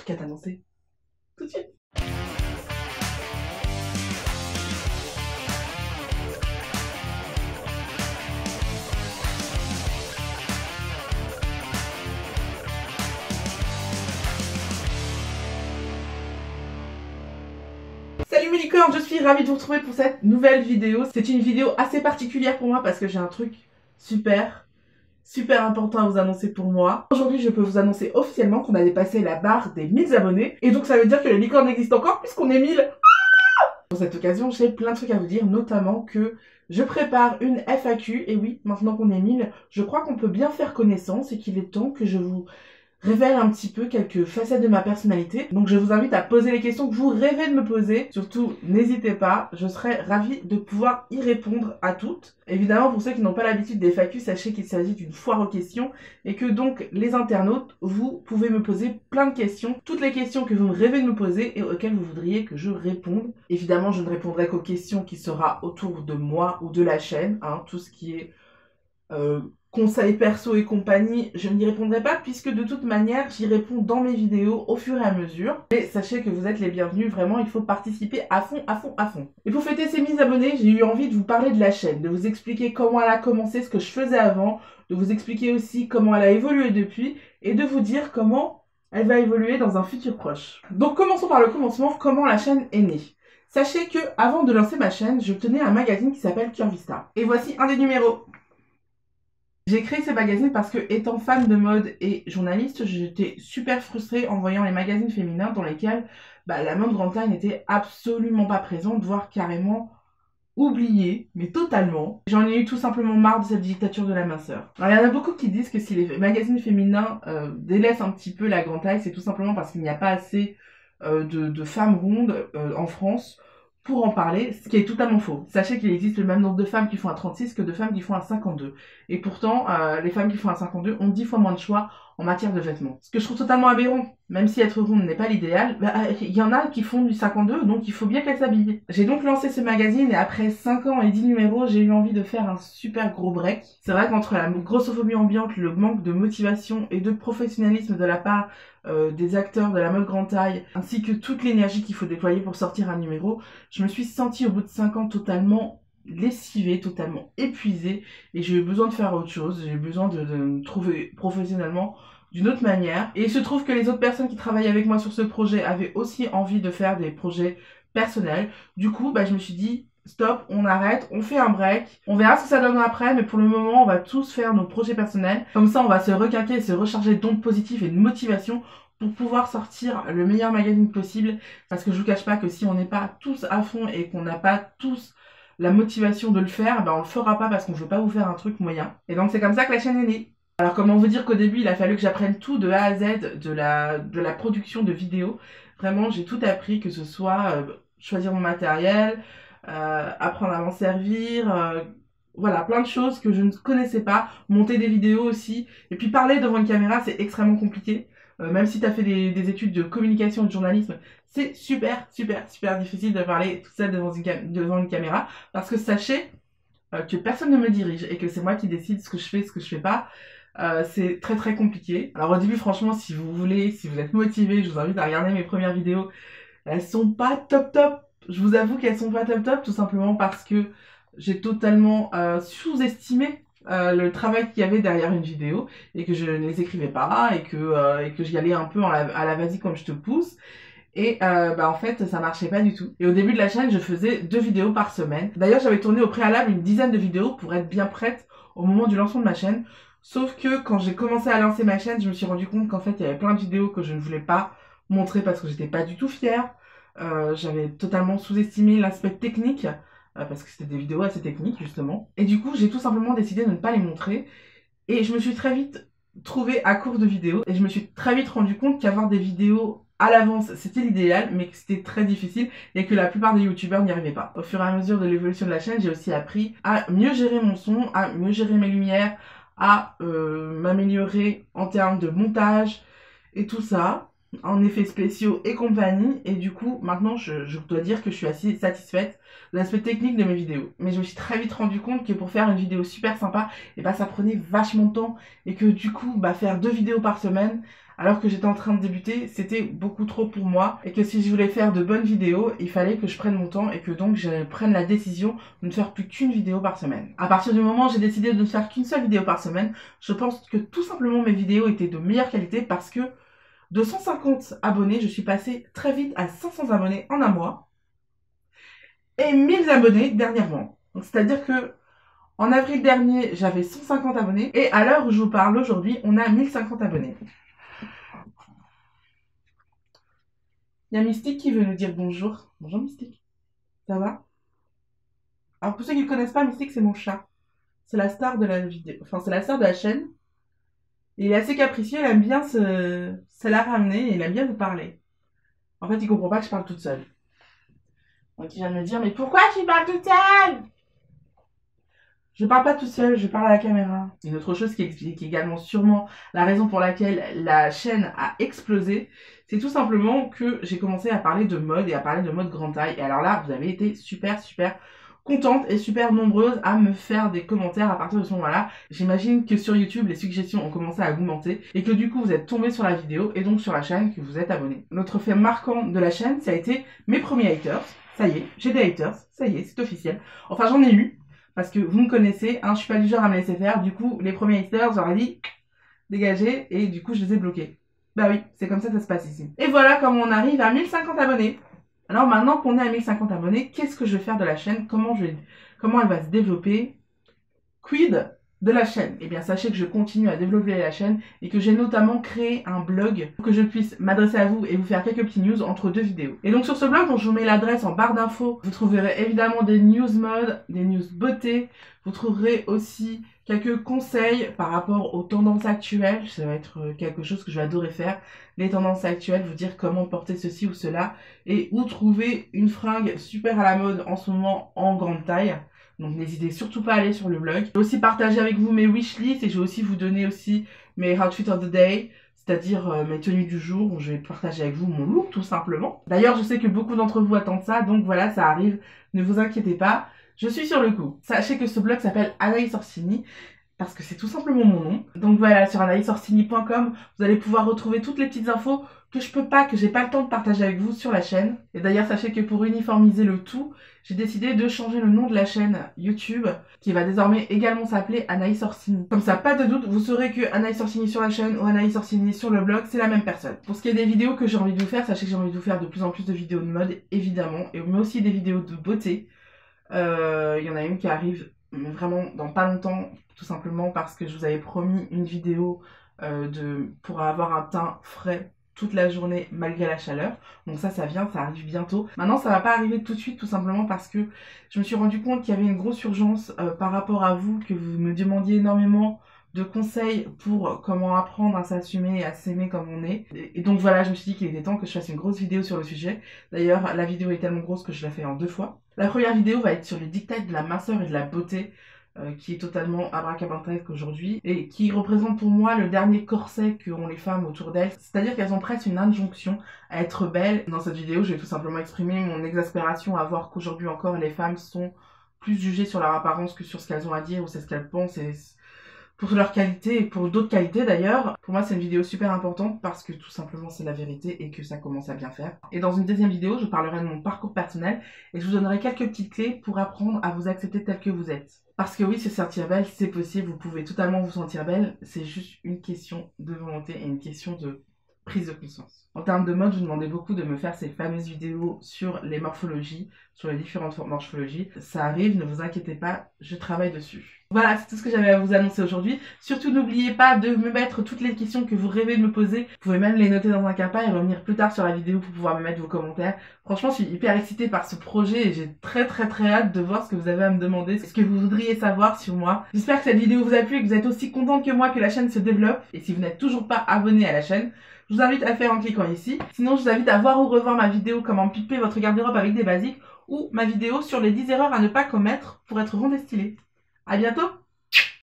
truc à t'annoncer tout de suite. Salut mes licornes, je suis ravie de vous retrouver pour cette nouvelle vidéo. C'est une vidéo assez particulière pour moi parce que j'ai un truc super important à vous annoncer pour moi. Aujourd'hui, je peux vous annoncer officiellement qu'on a dépassé la barre des 1000 abonnés. Et donc ça veut dire que les licornes existent encore puisqu'on est 1000. Pour cette occasion, j'ai plein de trucs à vous dire, notamment que je prépare une FAQ. Et oui, maintenant qu'on est 1000, je crois qu'on peut bien faire connaissance et qu'il est temps que je vous révèle un petit peu quelques facettes de ma personnalité. Donc je vous invite à poser les questions que vous rêvez de me poser. Surtout, n'hésitez pas, je serai ravie de pouvoir y répondre à toutes. Évidemment, pour ceux qui n'ont pas l'habitude des FAQ, sachez qu'il s'agit d'une foire aux questions et que donc les internautes, vous pouvez me poser plein de questions. Toutes les questions que vous me rêvez de me poser et auxquelles vous voudriez que je réponde. Évidemment, je ne répondrai qu'aux questions qui sera autour de moi ou de la chaîne, hein, tout ce qui est conseils perso et compagnie, je n'y répondrai pas puisque de toute manière, j'y réponds dans mes vidéos au fur et à mesure. Mais sachez que vous êtes les bienvenus, vraiment, il faut participer à fond. Et pour fêter ces 1000 abonnés, j'ai eu envie de vous parler de la chaîne, de vous expliquer comment elle a commencé, ce que je faisais avant, de vous expliquer aussi comment elle a évolué depuis et de vous dire comment elle va évoluer dans un futur proche. Donc commençons par le commencement, comment la chaîne est née. Sachez que avant de lancer ma chaîne, je tenais un magazine qui s'appelle Curvista. Et voici un des numéros. J'ai créé ce magazine parce que, étant fan de mode et journaliste, j'étais super frustrée en voyant les magazines féminins dans lesquels la mode grande taille n'était absolument pas présente, voire carrément oubliée, mais totalement. J'en ai eu tout simplement marre de cette dictature de la minceur. Alors il y en a beaucoup qui disent que si les magazines féminins délaissent un petit peu la grande taille, c'est tout simplement parce qu'il n'y a pas assez de femmes rondes en France pour en parler, ce qui est totalement faux. Sachez qu'il existe le même nombre de femmes qui font un 36 que de femmes qui font un 52. Et pourtant, les femmes qui font un 52 ont 10 fois moins de choix en matière de vêtements. Ce que je trouve totalement aberrant. Même si être ronde n'est pas l'idéal, il y en a qui font du 52, donc il faut bien qu'elles s'habillent. J'ai donc lancé ce magazine et après 5 ans et 10 numéros, j'ai eu envie de faire un super gros break. C'est vrai qu'entre la grossophobie ambiante, le manque de motivation et de professionnalisme de la part des acteurs de la mode grande taille, ainsi que toute l'énergie qu'il faut déployer pour sortir un numéro, je me suis sentie au bout de 5 ans totalement lessivée, totalement épuisée, et j'ai eu besoin de faire autre chose, j'ai eu besoin de me trouver professionnellement d'une autre manière. Et il se trouve que les autres personnes qui travaillaient avec moi sur ce projet avaient aussi envie de faire des projets personnels. Du coup, je me suis dit, stop, on arrête, on fait un break, on verra ce que ça donne après, mais pour le moment, on va tous faire nos projets personnels. Comme ça, on va se requinquer et se recharger d'ondes positives et de motivation pour pouvoir sortir le meilleur magazine possible. Parce que je vous cache pas que si on n'est pas tous à fond et qu'on n'a pas tous la motivation de le faire, on le fera pas parce qu'on veut pas vous faire un truc moyen. Et donc c'est comme ça que la chaîne est née. Alors comment vous dire qu'au début il a fallu que j'apprenne tout de A à Z de la production de vidéos. Vraiment j'ai tout appris, que ce soit choisir mon matériel, apprendre à m'en servir, voilà, plein de choses que je ne connaissais pas, monter des vidéos aussi. Et puis parler devant une caméra c'est extrêmement compliqué. Même si tu as fait des études de communication et de journalisme, c'est super difficile de parler tout seul devant une caméra, parce que sachez que personne ne me dirige et que c'est moi qui décide ce que je fais, ce que je fais pas. C'est très compliqué. Alors au début, franchement, si vous êtes motivé, je vous invite à regarder mes premières vidéos. Elles sont pas top. Je vous avoue qu'elles sont pas top, tout simplement parce que j'ai totalement sous-estimé le travail qu'il y avait derrière une vidéo et que je ne les écrivais pas et que j'y allais un peu à la vas-y comme je te pousse. Et en fait ça marchait pas du tout. Et au début de la chaîne je faisais 2 vidéos par semaine. D'ailleurs j'avais tourné au préalable une dizaine de vidéos pour être bien prête au moment du lancement de ma chaîne. Sauf que quand j'ai commencé à lancer ma chaîne, je me suis rendu compte qu'en fait il y avait plein de vidéos que je ne voulais pas montrer parce que j'étais pas du tout fière. J'avais totalement sous-estimé l'aspect technique. Parce que c'était des vidéos assez techniques justement. Et du coup j'ai tout simplement décidé de ne pas les montrer. Et je me suis très vite trouvée à court de vidéos. Et je me suis très vite rendu compte qu'avoir des vidéos à l'avance c'était l'idéal, mais que c'était très difficile et que la plupart des youtubeurs n'y arrivaient pas. Au fur et à mesure de l'évolution de la chaîne, j'ai aussi appris à mieux gérer mon son, à mieux gérer mes lumières, à m'améliorer en termes de montage et tout ça. en effets spéciaux et compagnie. Et du coup, maintenant, je dois dire que je suis assez satisfaite de l'aspect technique de mes vidéos. Mais je me suis très vite rendu compte que pour faire une vidéo super sympa, et bah ça prenait vachement de temps. Et que du coup, bah faire 2 vidéos par semaine, alors que j'étais en train de débuter, c'était beaucoup trop pour moi. Et que si je voulais faire de bonnes vidéos, il fallait que je prenne mon temps et que donc je prenne la décision de ne faire plus qu'une vidéo par semaine. À partir du moment où j'ai décidé de ne faire qu'une seule vidéo par semaine, je pense que tout simplement mes vidéos étaient de meilleure qualité parce que de 150 abonnés, je suis passée très vite à 500 abonnés en un mois et 1000 abonnés dernièrement. Donc c'est-à-dire que en avril dernier, j'avais 150 abonnés et à l'heure où je vous parle aujourd'hui, on a 1050 abonnés. Il y a Mystique qui veut nous dire bonjour. Bonjour Mystique. Ça va? Alors pour ceux qui ne connaissent pas, Mystique c'est mon chat. C'est la star de la vidéo. Enfin c'est la star de la chaîne. Et il est assez capricieux, il aime bien se la ramener et il aime bien vous parler. En fait, il comprend pas que je parle toute seule. Donc il vient de me dire, mais pourquoi tu parles toute seule? Je parle pas toute seule, je parle à la caméra. Une autre chose qui explique également sûrement la raison pour laquelle la chaîne a explosé, c'est tout simplement que j'ai commencé à parler de mode et à parler de mode grande taille. Et alors là, vous avez été super contente et super nombreuse à me faire des commentaires à partir de ce moment-là. J'imagine que sur YouTube, les suggestions ont commencé à augmenter et que du coup, vous êtes tombé sur la vidéo et donc sur la chaîne, que vous êtes abonné. L'autre fait marquant de la chaîne, ça a été mes premiers haters. Ça y est, j'ai des haters, ça y est, c'est officiel. Enfin, j'en ai eu. Parce que vous me connaissez, hein, je suis pas du genre à me laisser faire. Du coup, les premiers haters, j'aurais dit dégagez et du coup, je les ai bloqués. Bah oui, c'est comme ça que ça se passe ici. Et voilà comme on arrive à 1050 abonnés. Alors maintenant qu'on est à 1050 abonnés, qu'est-ce que je vais faire de la chaîne? Comment elle va se développer? Quid de la chaîne? Eh bien, sachez que je continue à développer la chaîne et que j'ai notamment créé un blog pour que je puisse m'adresser à vous et vous faire quelques petits news entre 2 vidéos. Et donc sur ce blog, dont je vous mets l'adresse en barre d'infos, vous trouverez évidemment des news mode, des news beauté, vous trouverez aussi quelques conseils par rapport aux tendances actuelles. Ça va être quelque chose que je vais adorer faire. Les tendances actuelles, vous dire comment porter ceci ou cela et où trouver une fringue super à la mode en ce moment en grande taille. Donc n'hésitez surtout pas à aller sur le blog. Je vais aussi partager avec vous mes wishlists et je vais aussi vous donner aussi mes outfits of the day, c'est-à-dire mes tenues du jour où je vais partager avec vous mon look tout simplement. D'ailleurs, je sais que beaucoup d'entre vous attendent ça, donc voilà, ça arrive. Ne vous inquiétez pas, je suis sur le coup. Sachez que ce blog s'appelle Anaïs Orsini, parce que c'est tout simplement mon nom. Donc voilà, sur anaïsorsini.com, vous allez pouvoir retrouver toutes les petites infos que j'ai pas le temps de partager avec vous sur la chaîne. Et d'ailleurs, sachez que pour uniformiser le tout, j'ai décidé de changer le nom de la chaîne YouTube, qui va désormais également s'appeler Anaïs Orsini. Comme ça, pas de doute, vous saurez que Anaïs Orsini sur la chaîne ou Anaïs Orsini sur le blog, c'est la même personne. Pour ce qui est des vidéos que j'ai envie de vous faire, sachez que j'ai envie de vous faire de plus en plus de vidéos de mode, évidemment, mais aussi des vidéos de beauté. Il y en a une qui arrive vraiment dans pas longtemps, tout simplement parce que je vous avais promis une vidéo pour avoir un teint frais toute la journée malgré la chaleur. Donc ça vient, ça arrive bientôt. Maintenant, ça va pas arriver tout de suite, tout simplement parce que je me suis rendu compte qu'il y avait une grosse urgence par rapport à vous, que vous me demandiez énormément de conseils pour comment apprendre à s'assumer et à s'aimer comme on est. Et donc voilà, je me suis dit qu'il était temps que je fasse une grosse vidéo sur le sujet. D'ailleurs, la vidéo est tellement grosse que je la fais en 2 fois. La première vidéo va être sur les dictats de la minceur et de la beauté, qui est totalement abracadabrantesque aujourd'hui, et qui représente pour moi le dernier corset qu'ont les femmes autour d'elles. C'est-à-dire qu'elles ont presque une injonction à être belles. Dans cette vidéo, je vais tout simplement exprimer mon exaspération à voir qu'aujourd'hui encore, les femmes sont plus jugées sur leur apparence que sur ce qu'elles ont à dire ou c'est ce qu'elles pensent, et pour leur qualité et pour d'autres qualités d'ailleurs. Pour moi, c'est une vidéo super importante parce que tout simplement c'est la vérité et que ça commence à bien faire. Et dans une deuxième vidéo, je parlerai de mon parcours personnel et je vous donnerai quelques petites clés pour apprendre à vous accepter tel que vous êtes. Parce que oui, se sentir belle, c'est possible, vous pouvez totalement vous sentir belle, c'est juste une question de volonté et une question de prise de conscience. En termes de mode, je vous demandais beaucoup de me faire ces fameuses vidéos sur les morphologies, sur les différentes morphologies. Ça arrive, ne vous inquiétez pas, je travaille dessus. Voilà, c'est tout ce que j'avais à vous annoncer aujourd'hui. Surtout, n'oubliez pas de me mettre toutes les questions que vous rêvez de me poser. Vous pouvez même les noter dans un calepin et revenir plus tard sur la vidéo pour pouvoir me mettre vos commentaires. Franchement, je suis hyper excitée par ce projet et j'ai très hâte de voir ce que vous avez à me demander, ce que vous voudriez savoir sur moi. J'espère que cette vidéo vous a plu et que vous êtes aussi contente que moi que la chaîne se développe. Et si vous n'êtes toujours pas abonné à la chaîne, je vous invite à le faire en cliquant ici. Sinon, je vous invite à voir ou revoir ma vidéo comment piper votre garde-robe avec des basiques ou ma vidéo sur les 10 erreurs à ne pas commettre pour être rond et stylé. À bientôt!